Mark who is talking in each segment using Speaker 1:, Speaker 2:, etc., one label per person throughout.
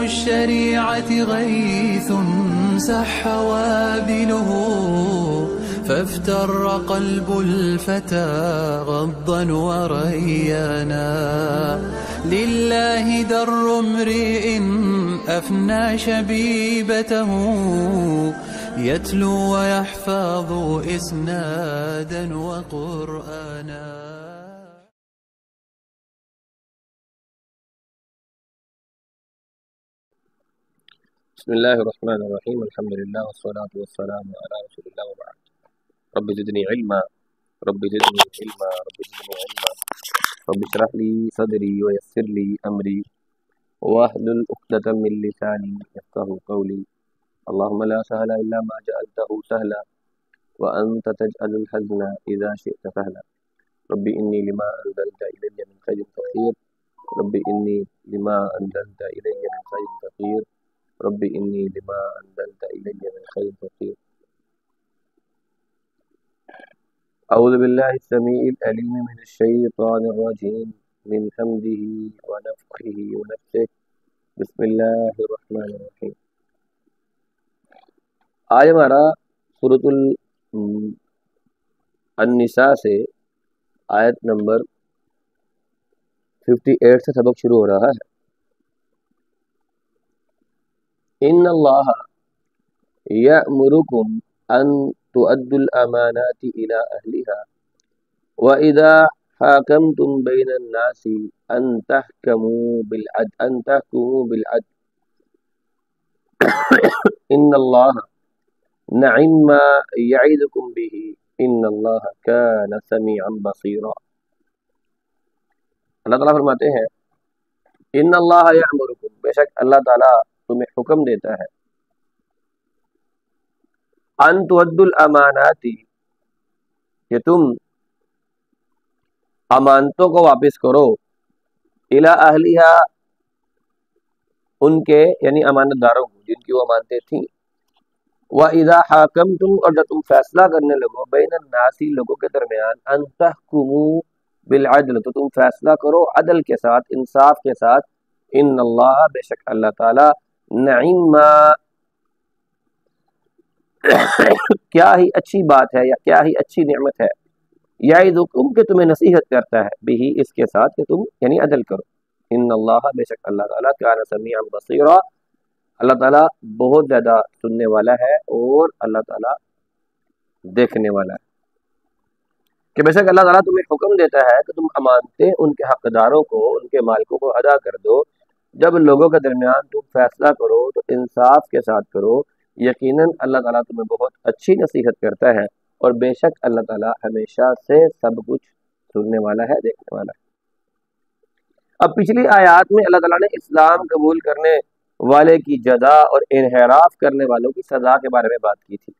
Speaker 1: الشريعة غيث سح وابله، فافتر قلب الفتى غضا وريانا. لله در امرئ أفنى شبيبته، يتلو ويحفظ إسنادا وقرآنا.
Speaker 2: بسم الله الرحمن الرحيم. الحمد لله والصلاة والسلام على رسول الله وبعد. رب زدني علما رب زدني علما رب زدني علما رب اشرح لي صدري ويسر لي أمري واحلل عقدة من لساني يفقهوا قولي. اللهم لا سهل إلا ما جعلته سهلا وأنت تجعل الحزن إذا شئت سهلا. رب إني لما أنزلت إلي من خير فقير رب إني لما أنزلت إلي من خير فقير رب إني لما أنزلت إلي من خير فقير. أعوذ بالله السميع العليم من الشيطان الرجيم من حمده ونفخه ونفسه. بسم الله الرحمن الرحيم. آج ہمارا سورۃ النساء سے آیت نمبر 58 سے سبق شروع ہو رہا ہے. ان اللہ یأمرکم ان تؤدوا الامانات الى اہلها واذا حاکمتم بین الناس ان تحکموا بالعدل ان اللہ نعم ما یعظکم به ان اللہ کان سمیعا بصیرا. اللہ تعالیٰ فرماتے ہیں ان اللہ یأمرکم، بے شک اللہ تعالیٰ تمہیں حکم دیتا ہے ان تؤدوا الامانات، کہ تم امانتوں کو واپس کرو الی اہلیہا، ان کے یعنی امانت داروں کو جن کی وہ امانتیں تھیں. وَإِذَا حَاكَمْتُمْ، اور جب تم فیصلہ کرنے لگو بین الناس، لوگوں کے درمیان، ان تحکموا بالعدل، تو تم فیصلہ کرو عدل کے ساتھ، انصاف کے ساتھ. ان اللہ، بے شک اللہ تعالی، نعم، کیا ہی اچھی بات ہے یا کیا ہی اچھی نعمت ہے، یعظکم، کہ تمہیں نصیحت کرتا ہے، بھی اس کے ساتھ کہ تم یعنی عدل کرو. ان اللہ، بے شک اللہ تعالیٰ، کان سمیعا بصیرا، اللہ تعالیٰ بہت زیادہ سننے والا ہے اور اللہ تعالیٰ دیکھنے والا ہے. کہ بے شک اللہ تعالیٰ تمہیں حکم دیتا ہے کہ تم امانتیں ان کے حقداروں کو، ان کے مالکوں کو ادا کر دو. جب لوگوں کے درمیان تم فیصلہ کرو تو انصاف کے ساتھ کرو. یقیناً اللہ تعالیٰ تمہیں بہت اچھی نصیحت کرتا ہے اور بے شک اللہ تعالیٰ ہمیشہ سے سب کچھ سننے والا ہے، دیکھنے والا ہے. اب پچھلی آیات میں اللہ تعالیٰ نے اسلام قبول کرنے والے کی جزا اور انحراف کرنے والوں کی سزا کے بارے میں بات کی تھی،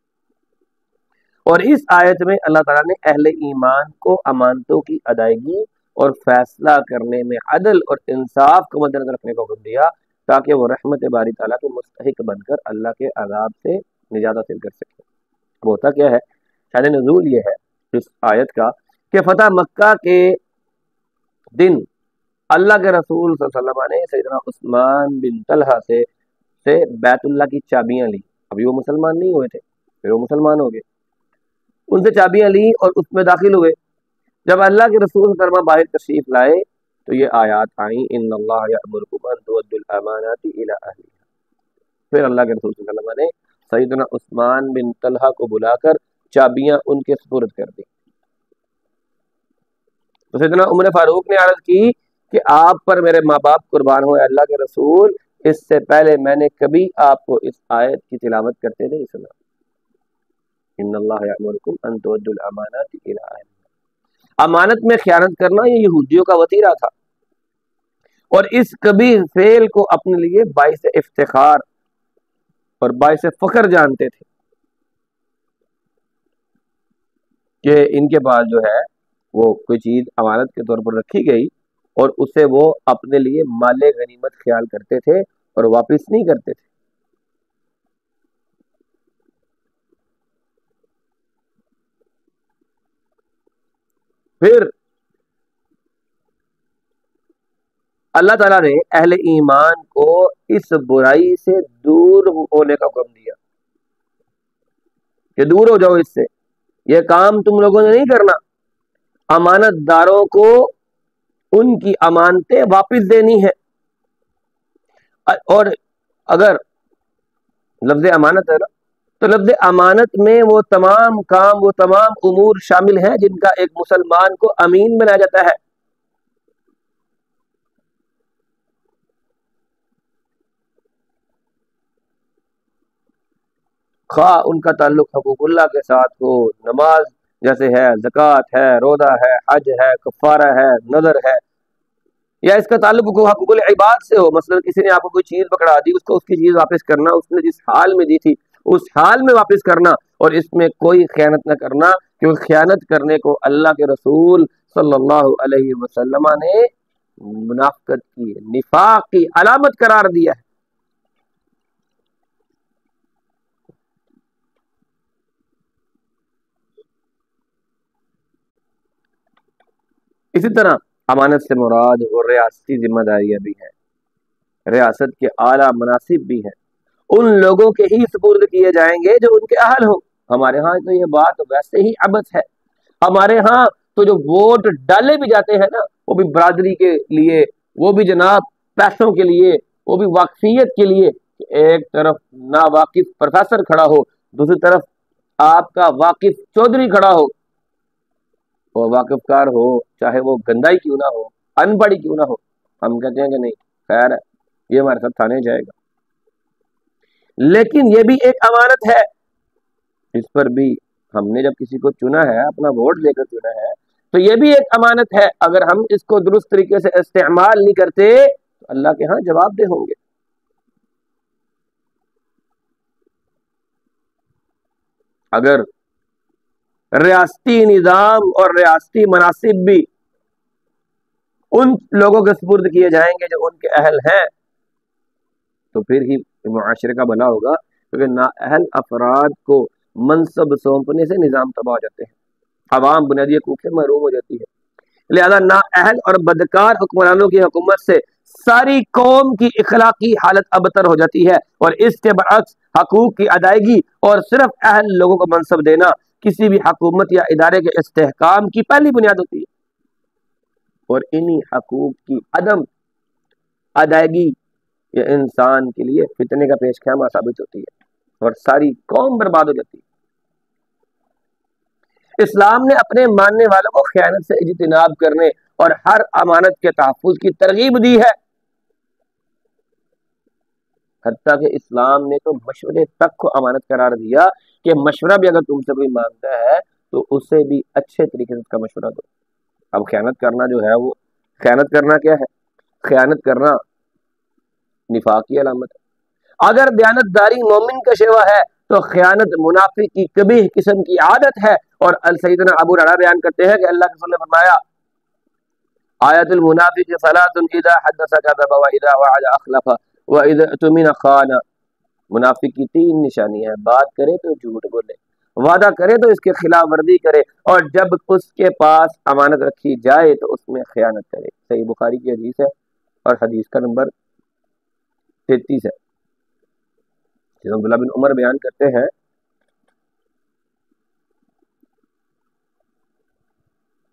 Speaker 2: اور اس آیت میں اللہ تعالیٰ نے اہل ایمان کو امانتوں کی ادائیگی اور فیصلہ کرنے میں عدل اور انصاف کو مد نظر رکھنے کا حکم دیا تاکہ وہ رحمت باری تعالیٰ کے مستحق بن کر اللہ کے عذاب سے نجات حاصل کر سکے. اب ہوتا کیا ہے، شان نزول یہ ہے اس آیت کا کہ فتح مکہ کے دن اللہ کے رسول صلی اللہ علیہ وسلم نے سیدنا عثمان بن طلحہ سے بیت اللہ کی چابیاں لی. ابھی وہ مسلمان نہیں ہوئے تھے، پھر وہ مسلمان ہو گئے. ان سے چابیاں لی اور اس میں داخل ہوئے. جب اللہ کے رسول صلی اللہ علیہ وسلم باہر تشریف لائے تو یہ آیات آئیں، ان اللہ یأمرکم ان تؤدوا الامانات الی اہلیہا. پھر اللہ کے رسول صلی اللہ علیہ وسلم نے سیدنا عثمان بن طلحہ کو بلا کر چابیاں ان کے سپرد کر دی. تو سیدنا عمر فاروق نے عرض کی کہ آپ پر میرے ماں باپ قربان ہوئے اللہ کے رسول، اس سے پہلے میں نے کبھی آپ کو اس آیت کی تلاوت کرتے نہیں سنا. ان اللہ یأمرکم ان تؤدوا الامانات الی اہلیہا. امانت میں خیانت کرنا یہ یہودیوں کا وتیرہ تھا، اور اس قبیح فعل کو اپنے لیے باعث افتخار اور باعث فخر جانتے تھے کہ ان کے پاس جو ہے وہ کوئی چیز امانت کے طور پر رکھی گئی اور اسے وہ اپنے لیے مال غنیمت خیال کرتے تھے اور واپس نہیں کرتے تھے. پھر اللہ تعالیٰ نے اہل ایمان کو اس برائی سے دور ہونے کا حکم دیا کہ دور ہو جاؤ اس سے، یہ کام تم لوگوں نے نہیں کرنا، امانت داروں کو ان کی امانتیں واپس دینی ہے۔ اور اگر لفظ امانت ہے نا، تو لفظ امانت میں وہ تمام کام، وہ تمام امور شامل ہیں جن کا ایک مسلمان کو امین بنایا جاتا ہے۔ خواہ ان کا تعلق حقوق اللہ کے ساتھ ہو، نماز جیسے ہے، زکوٰۃ ہے، روزہ ہے، حج ہے، کفارہ ہے، نذر ہے، یا اس کا تعلق حقوق العباد سے ہو، مثلا کسی نے آپ کو کوئی چیز پکڑا دی، اس کو اس کی چیز واپس کرنا، اس نے جس حال میں دی تھی اس حال میں واپس کرنا، اور اس میں کوئی خیانت نہ کرنا، کیونکہ خیانت کرنے کو اللہ کے رسول صلی اللہ علیہ وسلم نے منافقت کی، نفاق کی علامت قرار دیا ہے۔ اسی طرح امانت سے مراد اور ریاستی ذمہ داریاں بھی ہیں، ریاست کے اعلیٰ مناصب بھی ہیں، ان لوگوں کے ہی سپرد کیے جائیں گے جو ان کے اہل ہوں۔ ہمارے ہاں تو یہ بات ویسے ہی عبث ہے، ہمارے ہاں تو جو ووٹ ڈالے بھی جاتے ہیں نا، وہ بھی برادری کے لیے، وہ بھی جناب پیسوں کے لیے، وہ بھی واقفیت کے لیے، ایک طرف ناواقف پروفیسر کھڑا ہو، دوسری طرف آپ کا واقف چودھری کھڑا ہو، وہ واقف کار ہو چاہے وہ گندائی کیوں نہ ہو، ان پڑھی کیوں نہ ہو، ہم کہتے ہیں کہ نہیں خیر ہے، یہ ہمارے ساتھ تھانے جائے گا۔ لیکن یہ بھی ایک امانت ہے، اس پر بھی ہم نے جب کسی کو چنا ہے، اپنا ووٹ دے کر چنا ہے، تو یہ بھی ایک امانت ہے، اگر ہم اس کو درست طریقے سے استعمال نہیں کرتے تو اللہ کے ہاں جواب دہ ہوں گے۔ اگر ریاستی نظام اور ریاستی مناصب بھی ان لوگوں کے سپرد کیے جائیں گے جو ان کے اہل ہیں، تو پھر ہی معاشرے کا بھلا ہوگا، کیونکہ نااہل افراد کو منصب سونپنے سے نظام تباہ ہو جاتے ہیں، عوام بنیادی حقوق سے محروم ہو جاتی ہے۔ لہذا نااہل اور بدکار حکمرانوں کی حکومت سے ساری قوم کی اخلاقی حالت ابتر ہو جاتی ہے، اور اس کے برعکس حقوق کی ادائیگی اور صرف اہل لوگوں کو منصب دینا کسی بھی حکومت یا ادارے کے استحکام کی پہلی بنیاد ہوتی ہے، اور انہی حقوق کی عدم ادائیگی یہ انسان کے لیے فتنے کا پیش خیمہ ثابت ہوتی ہے اور ساری قوم برباد ہو جاتی ہے۔ اسلام نے اپنے ماننے والوں کو خیانت سے اجتناب کرنے اور ہر امانت کے تحفظ کی ترغیب دی ہے، حتیٰ کہ اسلام نے تو مشورے تک کو امانت قرار دیا کہ مشورہ بھی اگر تم سے کوئی مانگتا ہے تو اسے بھی اچھے طریقے سے اس کا مشورہ دو۔ اب خیانت کرنا جو ہے، وہ خیانت کرنا کیا ہے؟ خیانت کرنا نفاق کی علامت ہے۔ اگر دیانتداری مومن کا شیوا ہے تو خیانت منافق کی قبیح قسم کی عادت ہے، اور سیدنا ابو ہریرہ بیان کرتے ہیں کہ اللہ کے رسول نے فرمایا آیت المنافق ثلاث اذا حدث كذب واذا وعد اخلف واذا اؤتمن خان۔ منافق کی تین نشانی ہے، بات کرے تو جھوٹ بولے، وعدہ کرے تو اس کے خلاف ورزی کرے، اور جب اس کے پاس امانت رکھی جائے تو اس میں خیانت کرے۔ صحیح بخاری کی حدیث ہے، اور حدیث کا نمبر 33 ہے۔ عبداللہ بن عمر بیان کرتے ہیں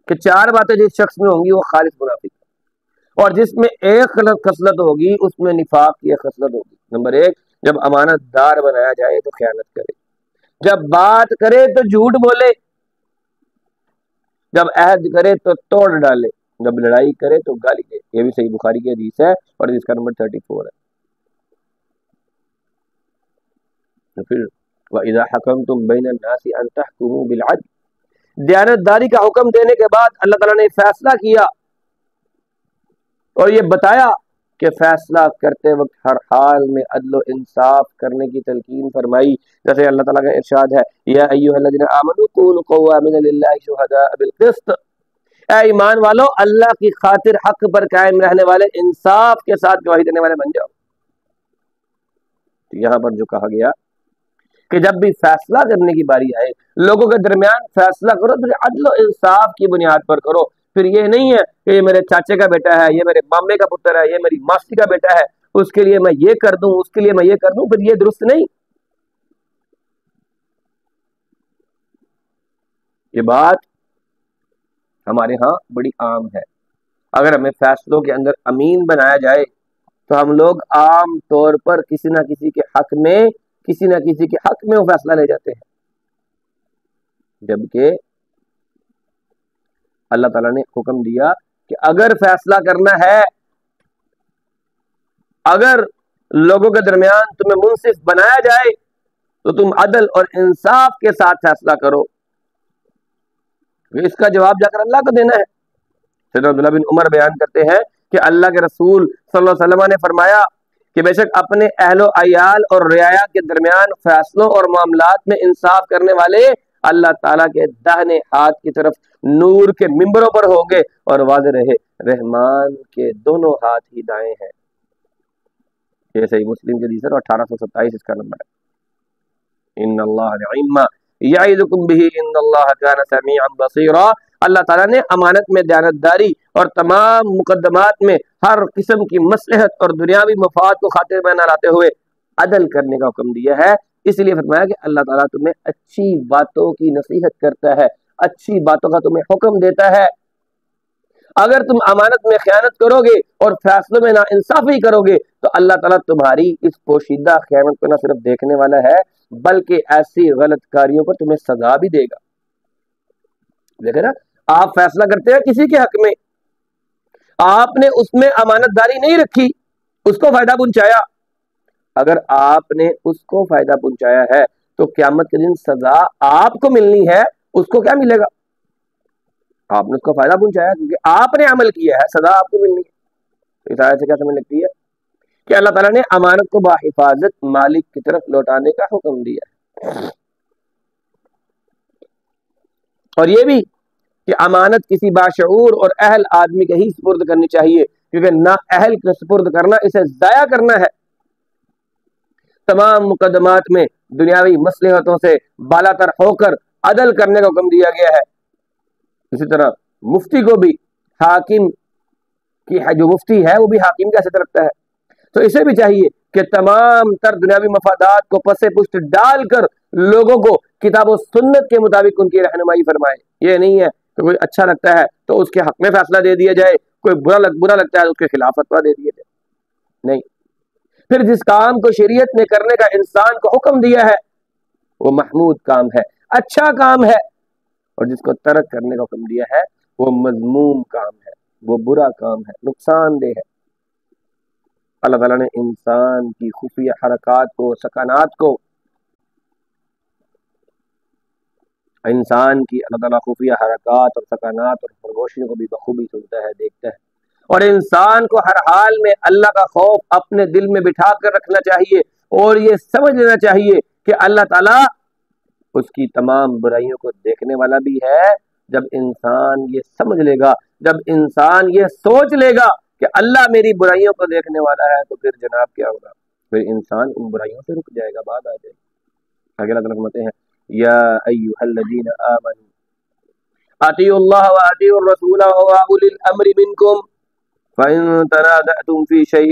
Speaker 2: کہ چار باتیں جس شخص میں ہوں گی وہ خالص منافق ہے، اور جس میں ایک خصلت ہوگی اس میں نفاق کی ایک خصلت ہوگی۔ نمبر 1، جب امانت دار بنایا جائے تو خیانت کرے، جب بات کرے تو جھوٹ بولے، جب عہد کرے تو توڑ ڈالے، جب لڑائی کرے تو گالی دے۔ یہ بھی صحیح بخاری کی حدیث ہے، اور اس کا نمبر 34 ہے۔ تو پھر وَإِذَا حَكَمْتُمْ بَيْنَ النَّاسِ أَن تَحْكُمُوا بِالْعَدْلِ، دیانتداری کا حکم دینے کے بعد اللہ تعالیٰ نے فیصلہ کیا اور یہ بتایا کہ فیصلہ کرتے وقت ہر حال میں عدل و انصاف کرنے کی تلقین فرمائی، جیسے اللہ تعالیٰ کا ارشاد ہے یا ایھا الذین آمنوا کونوا قوامین للہ شہداء بالقسط، اے ایمان والو اللہ کی خاطر حق پر قائم رہنے والے، انصاف کے ساتھ گواہی دینے والے بن جاؤ۔ تو یہاں پر جو کہا گیا کہ جب بھی فیصلہ کرنے کی باری آئے، لوگوں کے درمیان فیصلہ کرو تو عدل و انصاف کی بنیاد پر کرو، پھر یہ نہیں ہے کہ یہ میرے چاچے کا بیٹا ہے، یہ میرے مامے کا پتر ہے، یہ میری ماسی کا بیٹا ہے، اس کے لیے میں یہ کر دوں، اس کے لیے میں یہ کر دوں، پھر یہ درست نہیں۔ یہ بات ہمارے ہاں بڑی عام ہے۔ اگر ہمیں فیصلوں کے اندر امین بنایا جائے تو ہم لوگ عام طور پر کسی نہ کسی کے حق میں وہ فیصلہ لے جاتے ہیں، جبکہ اللہ تعالیٰ نے حکم دیا کہ اگر فیصلہ کرنا ہے، اگر لوگوں کے درمیان تمہیں منصف بنایا جائے تو تم عدل اور انصاف کے ساتھ فیصلہ کرو۔ اس کا جواب جا کر اللہ کو دینا ہے۔ سیدنا عبداللہ بن عمر بیان کرتے ہیں کہ اللہ کے رسول صلی اللہ علیہ وسلم نے فرمایا کہ بے شک اپنے اہل و عیال اور رعایا کے درمیان فیصلوں اور معاملات میں انصاف کرنے والے اللہ تعالیٰ کے داہنے ہاتھ کی طرف نور کے ممبروں پر ہوں گے، اور واضح رہے رحمان کے دونوں ہاتھ ہی دائیں ہیں۔ یہ صحیح مسلم کے حدیث ہے، 1827 اس کا نمبر ہے۔ ان اللہ نعم یعظکم بہ ان اللہ کان سمیعا بصیرا۔ اللہ تعالیٰ نے امانت میں دیانتداری اور تمام مقدمات میں ہر قسم کی مصلحت اور دنیاوی مفاد کو خاطر میں نہ لاتے ہوئے عدل کرنے کا حکم دیا ہے۔ اس لیے فرمایا کہ اللہ تعالیٰ تمہیں اچھی باتوں کی نصیحت کرتا ہے، اچھی باتوں کا تمہیں حکم دیتا ہے۔ اگر تم امانت میں خیانت کرو گے اور فیصلوں میں ناانصافی کرو گے تو اللہ تعالیٰ تمہاری اس پوشیدہ خیانت کو نہ صرف دیکھنے والا ہے بلکہ ایسی غلط کاریوں پر تمہیں سزا بھی دے گا۔ دیکھیں نا، آپ فیصلہ کرتے ہیں کسی کے حق میں، آپ نے اس میں امانت داری نہیں رکھی، اس کو فائدہ پہنچایا، اگر آپ نے اس کو فائدہ پہنچایا ہے تو قیامت کے دن سزا آپ کو ملنی ہے، اس کو کیا ملے گا؟ آپ نے اس کو فائدہ پہنچایا کیونکہ آپ نے عمل کیا ہے، سزا آپ کو ملنی ہے۔ اس آیت سے کیا سمجھ لگتی ہے کہ اللہ تعالیٰ نے امانت کو باحفاظت مالک کی طرف لوٹانے کا حکم دیا ہے، اور یہ بھی کہ امانت کسی باشعور اور اہل آدمی کے ہی سپرد کرنی چاہیے، کیونکہ نا اہل کے سپرد کرنا اسے ضائع کرنا ہے۔ تمام مقدمات میں دنیاوی مصلحتوں سے بالا تر ہو کر عدل کرنے کا حکم دیا گیا ہے۔ اسی طرح مفتی کو بھی حاکم کی جو مفتی ہے وہ بھی حاکم کی حیثیت رکھتا ہے، تو اسے بھی چاہیے کہ تمام تر دنیاوی مفادات کو پس پشت ڈال کر لوگوں کو کتاب و سنت کے مطابق ان کی رہنمائی فرمائے۔ یہ نہیں ہے کہ کوئی اچھا لگتا ہے تو اس کے حق میں فیصلہ دے دیا جائے، کوئی برا لگتا ہے تو اس کے خلاف فتویٰ دے دیا جائے، نہیں۔ پھر جس کام کو شریعت نے کرنے کا انسان کو حکم دیا ہے وہ محمود کام ہے، اچھا کام ہے، اور جس کو ترک کرنے کا حکم دیا ہے وہ مذموم کام ہے، وہ برا کام ہے، نقصان دہ ہے۔ اللہ تعالیٰ نے انسان کی خفیہ حرکات کو، سکنات کو، انسان کی اللہ تعالیٰ خفیہ حرکات اور سکنات اور خاموشیوں کو بھی بخوبی سنتا ہے، دیکھتا ہے، اور انسان کو ہر حال میں اللہ کا خوف اپنے دل میں بٹھا کر رکھنا چاہیے، اور یہ سمجھ لینا چاہیے کہ اللہ تعالیٰ اس کی تمام برائیوں کو دیکھنے والا بھی ہے۔ جب انسان یہ سمجھ لے گا، جب انسان یہ سوچ لے گا کہ اللہ میری برائیوں کو دیکھنے والا ہے، تو پھر جناب کیا ہوگا؟ پھر انسان ان برائیوں سے رک جائے گا، بعد آ جائے گا۔ آگے اللہ تعالیٰ فرماتے ہیں یا ایھا الذین آمنوا اطیعوا اللہ واطیعوا الرسول واولی الامر منکم فإن تنازعتم في شيء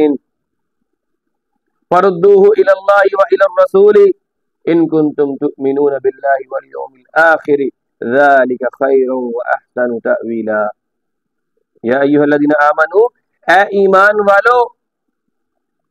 Speaker 2: فردوه إلى الله وإلى الرسول إن كنتم تؤمنون بالله واليوم الآخر ذلك خير وأحسن تأويلا۔ یا ایھا الذین آمنوا، اے ایمان والو،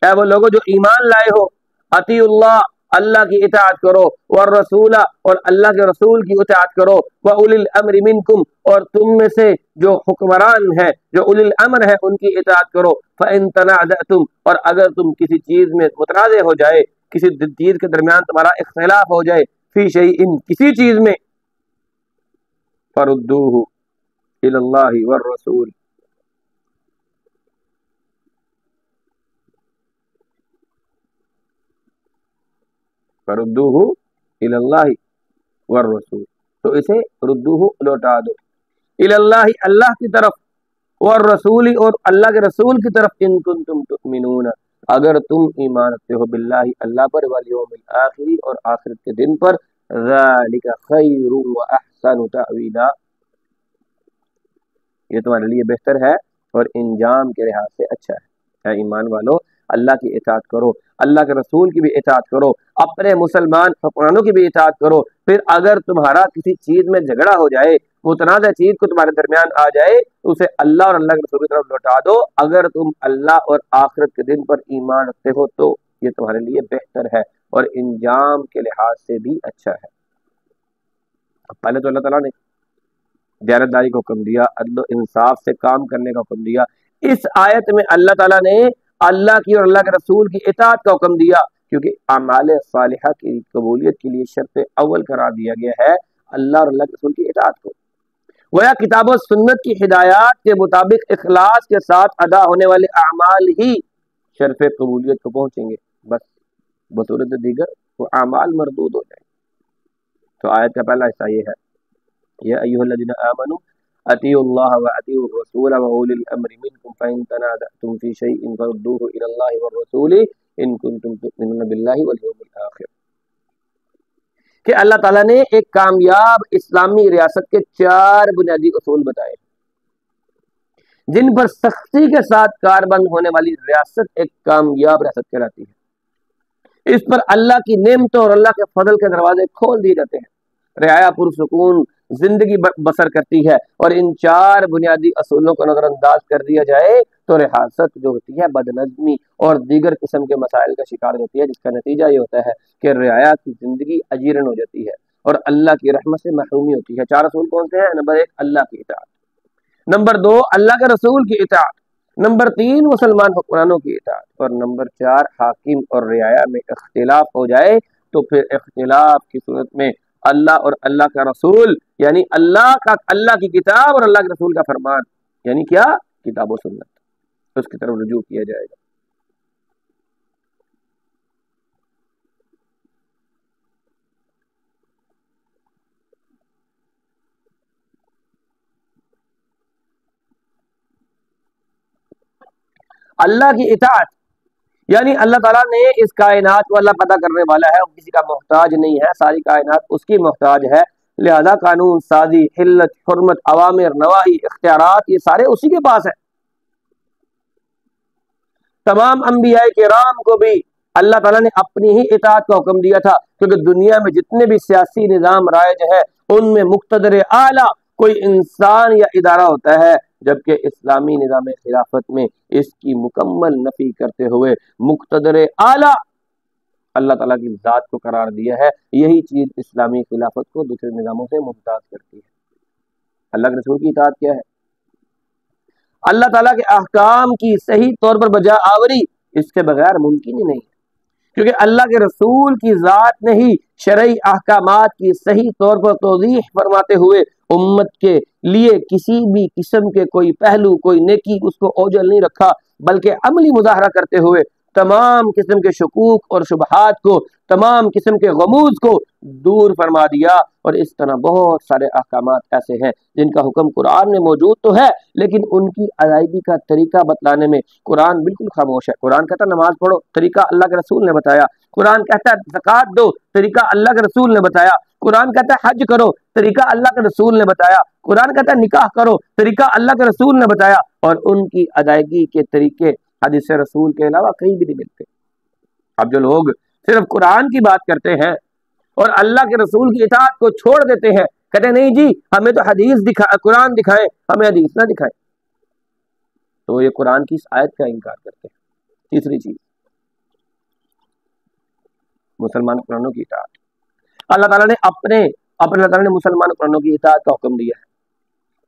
Speaker 2: اے وہ لوگوں جو ایمان لائے ہو، اطیعوا اللہ، اللہ کی اطاعت کرو، والرسول، اور اللہ کے رسول کی اطاعت کرو، واولی الامر منکم، اور تم میں سے جو حکمران ہیں، جو اولی الامر ہیں، ان کی اطاعت کرو۔ فإن تنازعتم، اور اگر تم کسی چیز میں متنازع ہو جائے، کسی چیز کے درمیان تمہارا اختلاف ہو جائے، فی شیء، کسی چیز میں، فردوہ الی اللہ والرسول، فردوہ الی اللہ والرسول، تو اسے ردوہ لوٹا دو، الی اللہ، اللہ کی طرف، والرسول، اور اللہ کے رسول کی طرف، ان کنتم تؤمنون، اگر تم ایمان رکھتے ہو، باللہ، اللہ پر، والیوم الآخر، اور آخرت کے دن پر، ذالک خیر واحسن تأویلا، یہ تمہارے لیے بہتر ہے اور انجام کے لحاظ سے اچھا ہے۔ اے ایمان والو، اللہ کی اطاعت کرو، اللہ کے رسول کی بھی اطاعت کرو، اپنے مسلمان حکمرانوں کی بھی اطاعت کرو۔ پھر اگر تمہارا کسی چیز میں جھگڑا ہو جائے، متنازع چیز کو تمہارے درمیان آ جائے، تو اسے اللہ اور اللہ کے رسول کی طرف لوٹا دو۔ اگر تم اللہ اور آخرت کے دن پر ایمان رکھتے ہو تو یہ تمہارے لیے بہتر ہے اور انجام کے لحاظ سے بھی اچھا ہے۔ پہلے تو اللہ تعالیٰ نے دیانتداری کا حکم دیا، عدل و انصاف سے کام کرنے کا حکم دیا۔ اس آیت میں اللہ تعالیٰ نے اللہ کی اور اللہ کے رسول کی اطاعت کا حکم دیا، کیونکہ اعمال صالحہ کی قبولیت کے لیے شرط اول قرار دیا گیا ہے اللہ اور اللہ کے رسول کی اطاعت کو۔ گویا کتاب و سنت کی ہدایات کے مطابق اخلاص کے ساتھ ادا ہونے والے اعمال ہی شرف قبولیت کو پہنچیں گے، بس بصورت دیگر وہ اعمال مردود ہو جائیں۔ تو آیت کا پہلا حصہ یہ ہے، یا ایھا الذین آمنوا اطیعوا اللہ واطیعوا الرسول واولی الامر منکم فإن تنازعتم فی شیء فردوه الی اللہ والرسول ان کنتم تؤمنون باللہ والیوم الآخر، کہ اللہ تعالیٰ نے ایک کامیاب اسلامی ریاست کے 4 بنیادی اصول بتائے جن پر سختی کے ساتھ کاربند ہونے والی ریاست ایک کامیاب ریاست کہلاتی ہے۔ اس پر اللہ کی نعمتوں اور اللہ کے فضل کے دروازے کھول دیے جاتے ہیں، رعایا پرسکون زندگی بسر کرتی ہے، اور ان 4 بنیادی اصولوں کو نظر انداز کر دیا جائے تو ریاست جو ہوتی ہے بدنظمی اور دیگر قسم کے مسائل کا شکار ہوتی ہے، جس کا نتیجہ یہ ہوتا ہے کہ رعایا کی زندگی اجیرن ہو جاتی ہے اور اللہ کی رحمت سے محرومی ہوتی ہے۔ 4 اصول کون سے ہیں؟ نمبر 1 اللہ کی اطاعت، نمبر 2 اللہ کے رسول کی اطاعت، نمبر 3 مسلمان حکمرانوں کی اطاعت، اور نمبر 4 حاکم اور رعایا میں اختلاف ہو جائے تو پھر اختلاف کی صورت میں اللہ اور اللہ کا رسول یعنی اللہ کی کتاب اور اللہ کے رسول کا فرمان یعنی کیا؟ کتاب و سنت، اس کی طرف رجوع کیا جائے گا۔ اللہ کی اطاعت یعنی اللہ تعالیٰ نے اس کائنات کو اللہ پیدا کرنے والا ہے، وہ کسی کا محتاج نہیں ہے، ساری کائنات اس کی محتاج ہے، لہذا قانون سازی، حلت، حرمت، اوامر، نواہی، اختیارات یہ سارے اسی کے پاس ہیں۔ تمام انبیاء کرام کو بھی اللہ تعالیٰ نے اپنی ہی اطاعت کا حکم دیا تھا، کیونکہ دنیا میں جتنے بھی سیاسی نظام رائج ہے ان میں مقتدر اعلیٰ کوئی انسان یا ادارہ ہوتا ہے، جبکہ اسلامی نظام خلافت میں اس کی مکمل نفی کرتے ہوئے مقتدر اعلیٰ اللہ تعالیٰ کی ذات کو قرار دیا ہے۔ یہی چیز اسلامی خلافت کو دوسرے نظاموں سے ممتاز کرتی ہے۔ اللہ کے رسول کی اطاعت کیا ہے؟ اللہ تعالیٰ کے احکام کی صحیح طور پر بجا آوری اس کے بغیر ممکن ہی نہیں ہے، کیونکہ اللہ کے رسول کی ذات نے ہی شرعی احکامات کی صحیح طور پر توضیح فرماتے ہوئے امت کے لیے کسی بھی قسم کے کوئی پہلو، کوئی نیکی اس کو اوجل نہیں رکھا، بلکہ عملی مظاہرہ کرتے ہوئے تمام قسم کے شکوک اور شبہات کو، تمام قسم کے غموز کو دور فرما دیا۔ اور اس طرح بہت سارے احکامات ایسے ہیں جن کا حکم قرآن میں موجود تو ہے، لیکن ان کی ادائیگی کا طریقہ بتلانے میں قرآن بالکل خاموش ہے۔ قرآن کہتا ہے نماز پڑھو، طریقہ اللہ کے رسول نے بتایا۔ قرآن کہتا ہے زکوٰۃ دو، طریقہ اللہ کے رسول نے بتایا۔ قرآن کہتا ہے حج کرو، طریقہ اللہ کے رسول نے بتایا۔ قرآن کہتا ہے نکاح کرو، طریقہ اللہ کے رسول نے بتایا، اور ان کی ادائیگی کے طریقے حدیث رسول کے علاوہ کہیں بھی نہیں ملتے۔ اب جو لوگ صرف قرآن کی بات کرتے ہیں اور اللہ کے رسول کی اطاعت کو چھوڑ دیتے ہیں، کہتے ہیں نہیں جی ہمیں تو قرآن دکھائیں، ہمیں حدیث نہ دکھائیں، تو یہ قرآن کی اس آیت کا انکار کرتے ہیں۔ تیسری چیز، مسلمان قرآنوں کی اطاعت۔ اللہ تعالیٰ نے مسلمان قرآنوں کی اطاعت کا حکم دیا ہے۔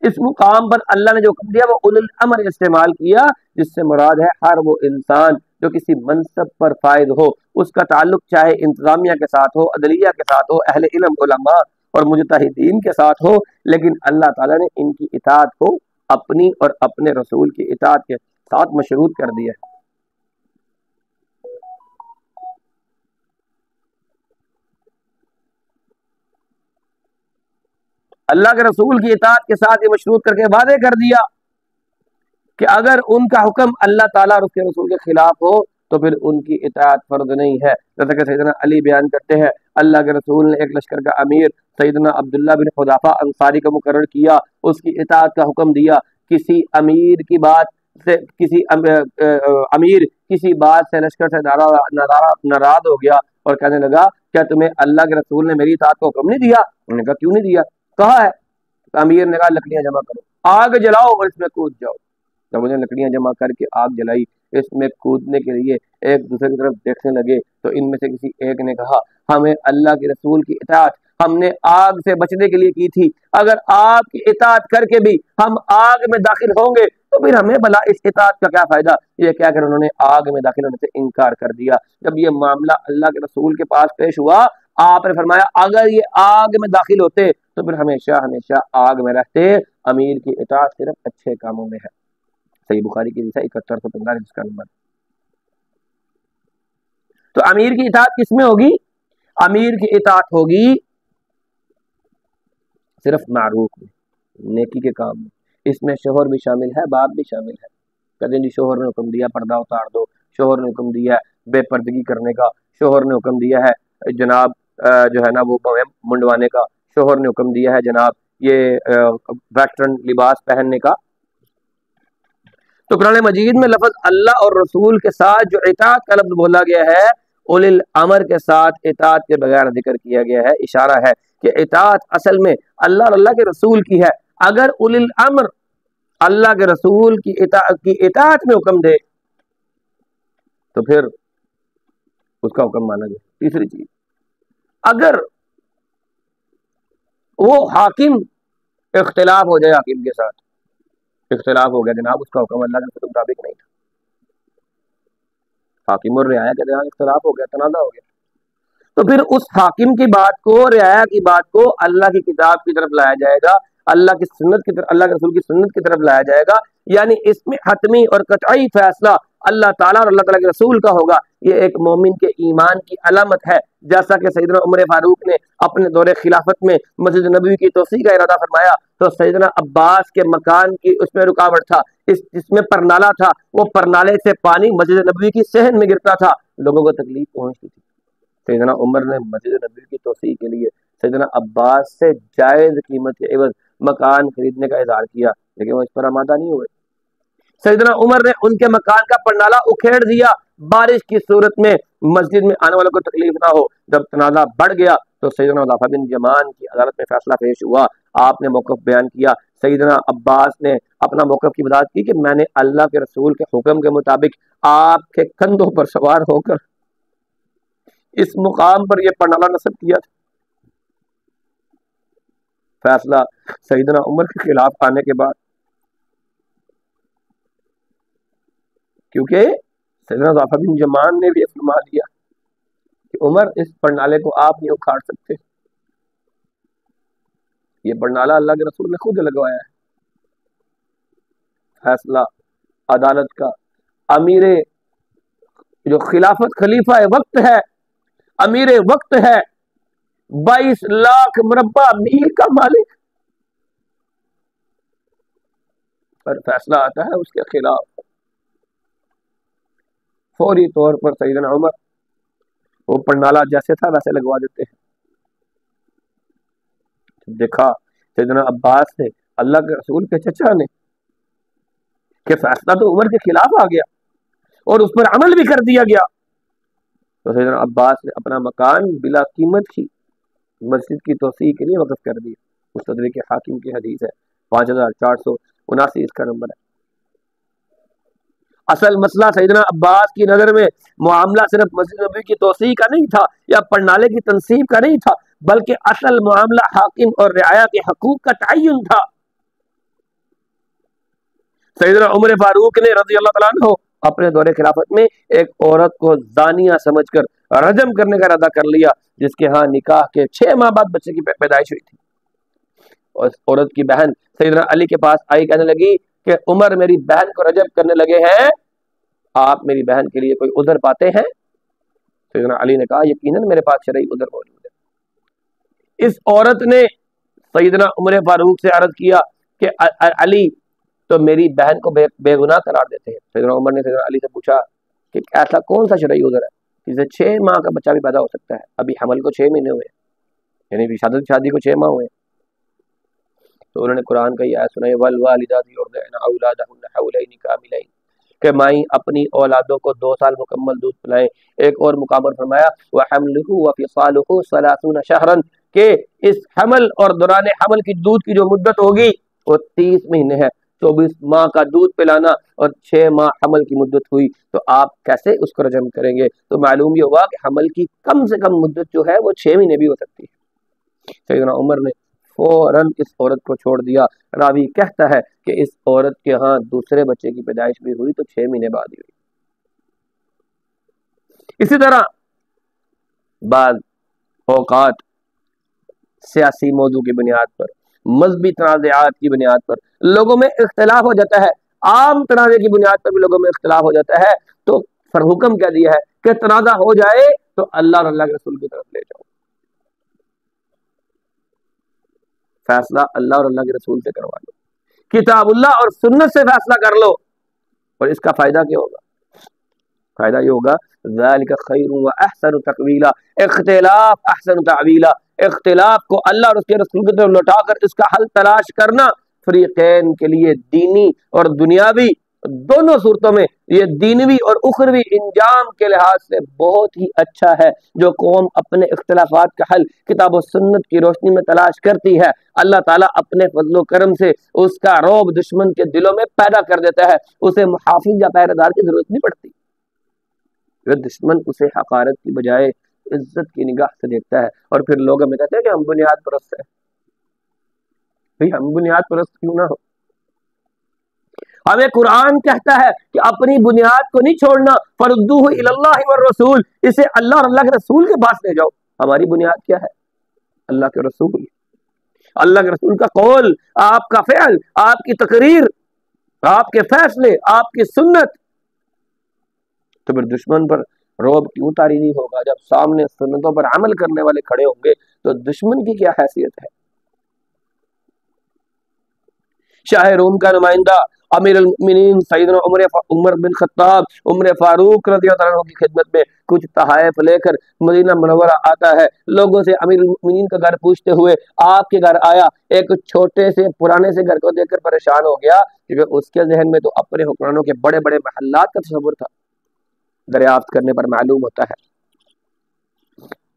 Speaker 2: اس مقام پر اللہ نے جو حکم دیا وہ اولو الامر استعمال کیا، جس سے مراد ہے ہر وہ انسان جو کسی منصب پر فائز ہو، اس کا تعلق چاہے انتظامیہ کے ساتھ ہو، عدلیہ کے ساتھ ہو، اہل علم علماء اور مجتہدین کے ساتھ ہو، لیکن اللہ تعالیٰ نے ان کی اطاعت کو اپنی اور اپنے رسول کی اطاعت کے ساتھ مشروط کر دیا ہے۔ اللہ کے رسول کی اطاعت کے ساتھ یہ مشروط کر کے واضح کر دیا کہ اگر ان کا حکم اللہ تعالیٰ اور اس کے رسول کے خلاف ہو تو پھر ان کی اطاعت فرض نہیں ہے۔ جیسا کہ سیدنا علی بیان کرتے ہیں، اللہ کے رسول نے ایک لشکر کا امیر سیدنا عبداللہ بن حذافہ انصاری کو مقرر کیا، اس کی اطاعت کا حکم دیا کسی امیر کی بات سے امیر کسی بات سے لشکر سے ناراض ہو گیا اور کہنے لگا کیا تمہیں اللہ کے رسول نے میری اطاعت کو حکم نہیں دیا؟ انہوں نے کہا کیوں نہیں دیا؟ کہا ہے۔ امیر نے کہا لکڑیاں جمع کرو، آگ جلاؤ اور اس میں کود جاؤ۔ جب انہیں لکڑیاں جمع کر کے آگ جلائی، اس میں کودنے کے لیے ایک دوسرے کی طرف دیکھنے لگے تو ان میں سے کسی ایک نے کہا ہمیں اللہ کے رسول کی اطاعت ہم نے آگ سے بچنے کے لیے کی تھی، اگر آپ کی اطاعت کر کے بھی ہم آگ میں داخل ہوں گے تو پھر ہمیں بھلا اس اطاعت کا کیا فائدہ؟ یہ کہہ کر انہوں نے آگ میں داخل ہونے سے انکار کر دیا۔ جب یہ معاملہ اللہ کے رسول کے پاس پیش ہوا، آپ نے فرمایا اگر یہ آگ میں داخل ہوتے تو پھر ہمیشہ ہمیشہ آگ میں رہتے، امیر کی اطاعت صرف اچھے کاموں میں ہے۔ صحیح بخاری کی حدیث 7145 جس کا نمبر۔ تو امیر کی اطاعت کس میں ہوگی؟ امیر کی اطاعت ہوگی صرف معروف میں، نیکی کے کام میں۔ اس میں شوہر بھی شامل ہے، باپ بھی شامل ہے۔ کہتے ہیں جی شوہر نے حکم دیا پردہ اتار دو، شوہر نے حکم دیا ہے بے پردگی کرنے کا، شوہر نے حکم دیا ہے جناب جو ہے نا وہ منڈوانے کا، شوہر نے حکم دیا ہے جناب یہ ویسٹرن لباس پہننے کا۔ تو قرآن مجید میں لفظ اللہ اور رسول کے ساتھ جو اطاعت کا لفظ بولا گیا ہے، اولی الامر کے ساتھ اطاعت کے بغیر ذکر کیا گیا ہے۔ اشارہ ہے کہ اطاعت اصل میں اللہ اور اللہ کے رسول کی ہے۔ اگر اولی الامر اللہ کے رسول کی اطاعت میں حکم دے تو پھر اس کا حکم مانا جائے۔ تیسری چیز، اگر وہ حاکم اختلاف ہو جائے، حاکم کے ساتھ اختلاف ہو گیا جناب، اس کا حکم اللہ کے مطابق نہیں تھا، حاکم اور رعایا کے درمیان اختلاف ہو گیا، تنازع ہو گیا، تو پھر اس حاکم کی بات کو، رعایا کی بات کو اللہ کی کتاب کی طرف لایا جائے گا، اللہ کی سنت کی طرف، اللہ کے رسول کی سنت کی طرف لایا جائے گا۔ یعنی اس میں حتمی اور قطعی فیصلہ اللہ تعالیٰ اور اللہ تعالیٰ کے رسول کا ہوگا۔ یہ ایک مومن کے ایمان کی علامت ہے، جیسا کہ سیدنا عمر فاروق نے اپنے دور خلافت میں مسجد نبوی کی توسیع کا ارادہ فرمایا تو سیدنا عباس کے مکان کی اس میں رکاوٹ تھا، جس میں پرنالہ تھا، وہ پرنالے سے پانی مسجد نبوی کی صحن میں گرتا تھا، لوگوں کو تکلیف پہنچتی تھی۔ سیدنا عمر نے مسجد نبوی کی توسیع کے لیے سیدنا عباس سے جائز قیمت کے عوض مکان خریدنے کا اظہار کیا، لیکن وہ اس پر آمادہ نہیں ہوئے۔ سیدنا عمر نے ان کے مکان کا پرنالہ اکھیڑ دیا، بارش کی صورت میں مسجد میں آنے والوں کو تکلیف نہ ہو۔ جب تنازع بڑھ گیا تو سیدنا حذیفہ بن یمان کی عدالت میں فیصلہ پیش ہوا، آپ نے موقف بیان کیا، سیدنا عباس نے اپنا موقف کی وضاحت کی کہ میں نے اللہ کے رسول کے حکم کے مطابق آپ کے کندھوں پر سوار ہو کر اس مقام پر یہ پرنالہ نصب کیا تھا۔ فیصلہ سیدنا عمر کے خلاف آنے کے بعد، کیونکہ سیدنا حذیفہ بن یمان نے بھی فرما دیا کہ عمر اس پرنالے کو آپ نہیں اکھاڑ سکتے، یہ پرنالہ اللہ کے رسول نے خود لگوایا ہے۔ فیصلہ عدالت کا، امیر جو خلافت خلیفہ وقت ہے، امیر وقت ہے، 22 لاکھ مربع میل کا مالک، پر فیصلہ آتا ہے اس کے خلاف، فوری طور پر سیدنا عمر وہ پرنالہ جیسے تھا ویسے لگوا دیتے ہیں۔ دیکھا سیدنا عباس نے، اللہ کے رسول کے چچا نے، کہ فیصلہ تو عمر کے خلاف آ گیا اور اس پر عمل بھی کر دیا گیا، تو سیدنا عباس نے اپنا مکان بلا قیمت کی مسجد کی توسیع کے لیے وقف کر دیا۔ مستدرک حاکم کی حدیث ہے 5479 اس کا نمبر ہے۔ اصل مسئلہ سیدنا عباس کی نظر میں معاملہ صرف مسجد نبوی کی توسیع کا نہیں تھا یا پرنالے کی تنصیب کا نہیں تھا، بلکہ اصل معاملہ حاکم اور رعایا کے حقوق کا تعین تھا۔ سیدنا عمر فاروق نے رضی اللہ تعالیٰ عنہ اپنے دور خلافت میں ایک عورت کو زانیہ سمجھ کر رجم کرنے کا ارادہ کر لیا، جس کے ہاں نکاح کے 6 ماہ بعد بچے کی پیدائش ہوئی تھی۔ اور اس عورت کی بہن سیدنا علی کے پاس آئی، کہنے لگی کہ عمر میری بہن کو رجم کرنے لگے ہیں، آپ میری بہن کے لیے کوئی عذر پاتے ہیں؟ سیدنا علی نے کہا یقیناً میرے پاس شرعی عذر موجود ہے۔ اس عورت نے سیدنا عمر فاروق سے عرض کیا کہ علی تو میری بہن کو بے گناہ قرار دیتے ہیں۔ سیدنا عمر نے سیدنا علی سے پوچھا کہ ایسا کون سا شرعی عذر ہے جسے 6 ماہ کا بچہ بھی پیدا ہو سکتا ہے؟ ابھی حمل کو 6 مہینے ہوئے، یعنی شادی کو 6 ماہ ہوئے۔ تو انہوں نے قرآن کا یہ آیت سنائی والوالدات یرضعن اولادہن حولین کاملین کہ مائیں اپنی اولادوں کو 2 سال مکمل دودھ پلائیں۔ ایک اور مقام پر فرمایا وحملہ وفصالہ 30 شہرا کہ اس حمل اور دوران حمل کی دودھ کی جو مدت ہوگی وہ 30 مہینے ہے، 24 ماہ کا دودھ پلانا اور 6 ماہ حمل کی مدت ہوئی، تو آپ کیسے اس کو رجم کریں گے؟ تو معلوم یہ ہوا کہ حمل کی کم سے کم مدت جو ہے وہ 6 مہینے بھی ہو سکتی ہے۔ سیدنا عمر نے فوراً اس عورت کو چھوڑ دیا۔ راوی کہتا ہے کہ اس عورت کے ہاں دوسرے بچے کی پیدائش بھی ہوئی تو 6 مہینے بعد ہی ہوئی۔ اسی طرح بعض اوقات سیاسی موضوع کی بنیاد پر، مذہبی تنازعات کی بنیاد پر لوگوں میں اختلاف ہو جاتا ہے، عام تنازع کی بنیاد پر بھی لوگوں میں اختلاف ہو جاتا ہے، تو پھر حکم کیا دیا ہے کہ تنازع ہو جائے تو اللہ اور اللہ کے رسول کی طرف لے جاؤ، فیصلہ اللہ اور اللہ کے رسول سے کروا لو، کتاب اللہ اور سنت سے فیصلہ کر لو۔ اور اس کا فائدہ کیا ہوگا؟ فائدہ یہ ہوگا ذالک خیر و احسن تقویلا، اختلاف احسن تعویلا، اختلاف کو اللہ اور اس کے رسول کی طرف لوٹا کر اس کا حل تلاش کرنا فریقین کے لیے دینی اور دنیاوی دونوں صورتوں میں یہ دینوی اور اخروی انجام کے لحاظ سے بہت ہی اچھا ہے۔ جو قوم اپنے اختلافات کا حل کتاب و سنت کی روشنی میں تلاش کرتی ہے، اللہ تعالیٰ اپنے فضل و کرم سے اس کا رعب دشمن کے دلوں میں پیدا کر دیتا ہے، اسے محافظ یا پہرے دار کی ضرورت نہیں پڑتی۔ دشمن اسے حقارت کی بجائے عزت کی نگاہ سے دیکھتا ہے، اور پھر لوگ ہمیں کہتے ہیں کہ ہم بنیاد پرست ہیں۔ بھئی ہم بنیاد پرست کیوں نہ ہو؟ ہمیں قرآن کہتا ہے کہ اپنی بنیاد کو نہیں چھوڑنا، فردوہ الی اللہ والرسول، اسے اللہ اور اللہ کے رسول کے پاس لے جاؤ۔ ہماری بنیاد کیا ہے؟ اللہ کے رسول، اللہ کے رسول کا قول، آپ کا فعل، آپ کی تقریر، آپ کے فیصلے، آپ کی سنت۔ تو پھر دشمن پر رعب کیوں طاری نہیں ہوگا؟ جب سامنے سنتوں پر عمل کرنے والے کھڑے ہوں گے تو دشمن کی کیا حیثیت ہے؟ شاہ روم کا نمائندہ امیر المؤمنین سیدنا عمر بن خطاب، عمر فاروق رضی اللہ عنہ کی خدمت میں کچھ تحائف لے کر مدینہ منورہ آتا ہے، لوگوں سے امیر المؤمنین کا گھر پوچھتے ہوئے آپ کے گھر آیا، ایک چھوٹے سے پرانے سے گھر کو دیکھ کر پریشان ہو گیا، کیونکہ اس کے ذہن میں تو اپنے حکمرانوں کے بڑے بڑے محلات کا تصور تھا۔ دریافت کرنے پر معلوم ہوتا ہے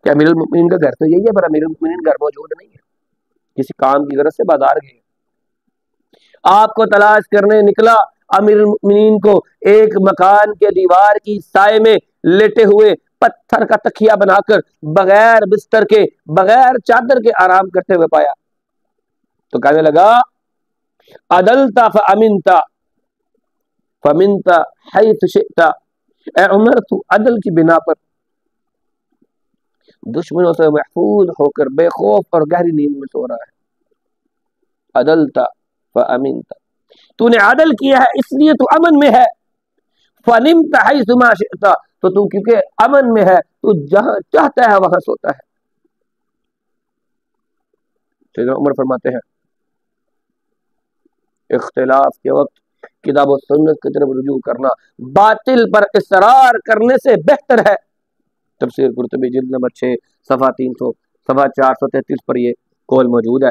Speaker 2: کہ امیر المؤمنین کا گھر تو یہی ہے، پر امیر المؤمنین گھر موجود نہیں ہے، کسی کام کی غرض سے بازار گئے۔ آپ کو تلاش کرنے نکلا، امیر المؤمنین کو ایک مکان کے دیوار کی سائے میں لیٹے ہوئے پتھر کا تکیہ بنا کر بغیر بستر کے، بغیر چادر کے آرام کرتے ہوئے پایا، تو کہنے لگا عدلت فامنت فمنت حیث شئت، اے عمر تو عدل کی بنا پر دشمنوں سے محفوظ ہو کر بے خوف اور گہری نیند میں سو رہا ہے۔ عدلت فامنت، تو نے عدل کیا ہے اس لیے تو امن میں ہے، فنمت حیث ما شئت، تو کیونکہ امن میں ہے تو جہاں چاہتا ہے وہاں سوتا ہے۔ سیدنا عمر فرماتے ہیں اختلاف کے وقت کتاب و سنت کی طرف رجوع کرنا باطل پر اصرار کرنے سے بہتر ہے۔ تفسیر قرطبی جلد نمبر 6 صفحہ 433 پر یہ قول موجود ہے۔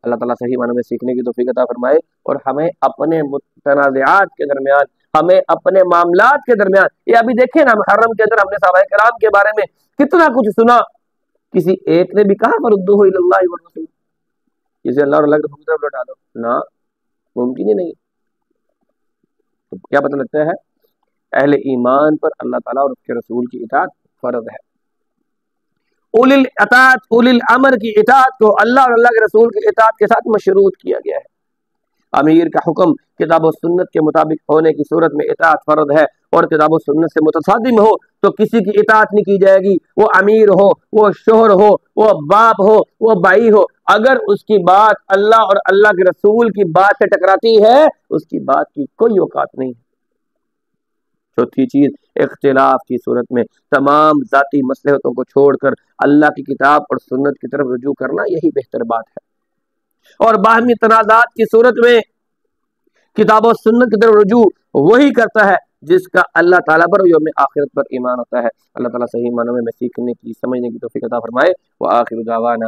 Speaker 2: اللہ تعالیٰ صحیح معنوں میں سیکھنے کی توفیق عطا فرمائے، اور ہمیں اپنے متنازعات کے درمیان، ہمیں اپنے معاملات کے درمیان، یہ ابھی دیکھیں نا محرم کے اندر ہم نے صحابہ کرام کے بارے میں کتنا کچھ سنا، کسی ایک نے بھی کہا فردوہ الی اللہ والرسول، اسے اللہ اور اللہ کے رسول کی طرف لوٹا دو، نہ، ممکن ہی نہیں۔ تو کیا پتہ لگتا ہے؟ اہل ایمان پر اللہ تعالیٰ اور اس کے رسول کی اطاعت فرض ہے۔ اولی الاطاعت، اولی الامر کی اطاعت کو اللہ اور اللہ کے رسول کی اطاعت کے ساتھ مشروط کیا گیا ہے۔ امیر کا حکم کتاب و سنت کے مطابق ہونے کی صورت میں اطاعت فرض ہے، اور کتاب و سنت سے متصادم ہو تو کسی کی اطاعت نہیں کی جائے گی، وہ امیر ہو، وہ شوہر ہو، وہ باپ ہو، وہ بھائی ہو، اگر اس کی بات اللہ اور اللہ کے رسول کی بات سے ٹکراتی ہے اس کی بات کی کوئی اوقات نہیں ہے۔ چوتھی چیز، اختلاف کی صورت میں تمام ذاتی مصلحتوں کو چھوڑ کر اللہ کی کتاب اور سنت کی طرف رجوع کرنا یہی بہتر بات ہے، اور باہمی تنازعات کی صورت میں کتاب و سنت کی طرف رجوع وہی کرتا ہے جس کا اللہ تعالیٰ پر یوم آخرت پر ایمان ہوتا ہے۔ اللہ تعالیٰ صحیح معنوں میں سیکھنے کی، سمجھنے کی توفیق عطا فرمائے۔ وآخر دعوانا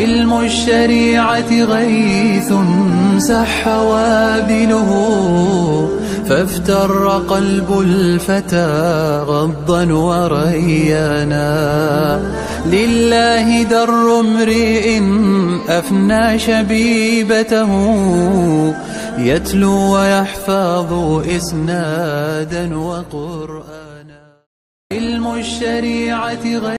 Speaker 1: علم الشريعة غيث سح وابله، فافتر قلب الفتى غضا وريانا. لله در امرئ أفنى شبيبته، يتلو ويحفظ إسنادا وقرآنا. علم الشريعة غيث